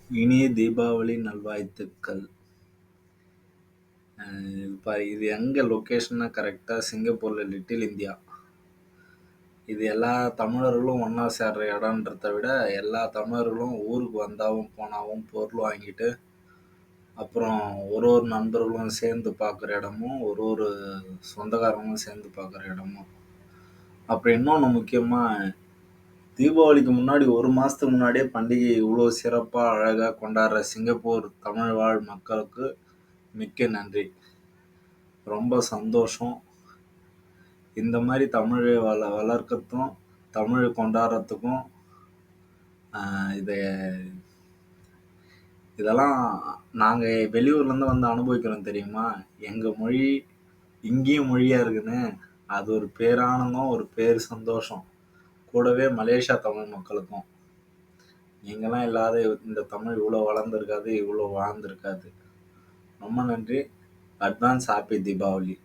இனிய தீபாவளி நல்வாழ்த்துக்கள். இது எங்க லொக்கேஷன்னா கரெக்டா சிங்கப்பூர்ல லிட்டில் இந்தியா. இது எல்லா தமிழர்களும் ஒண்ணா சேர்ற இடம்ன்றத விட எல்லா தமிழர்களும் ஊருக்கு வந்தாவும் போனாவும் பொருள் வாங்கிட்டு அப்புறம் ஒரு ஒரு நண்பர்களும் சேர்ந்து பார்க்குற இடமும் ஒரு சொந்தக்காரங்களும் சேர்ந்து பார்க்குற இடமும். அப்புறம் இன்னொன்று முக்கியமா தீபாவளிக்கு முன்னாடி ஒரு மாசத்துக்கு முன்னாடியே பண்டிகை இவ்வளோ சிறப்பா அழகா கொண்டாடுற சிங்கப்பூர் தமிழ் வாழ் மக்களுக்கு மிக்க நன்றி. ரொம்ப சந்தோஷம். இந்த மாதிரி தமிழை வளர்க்கறதும் தமிழ் கொண்டாடுறதுக்கும் இதை இதெல்லாம் நாங்கள் வெளியூர்லேருந்து வந்து அனுபவிக்கிறோம் தெரியுமா. எங்கள் மொழி இங்கேயும் மொழியாக இருக்குன்னு அது ஒரு பேரானந்தம், ஒரு பேர் சந்தோஷம். கூடவே மலேசியா தமிழ் மக்களுக்கும் நீங்களாம் இல்லாத இந்த தமிழ் இவ்வளோ வளர்ந்துருக்காது, இவ்வளோ வாழ்ந்துருக்காது. ரொம்ப நன்றி. Advance happy Deepavali.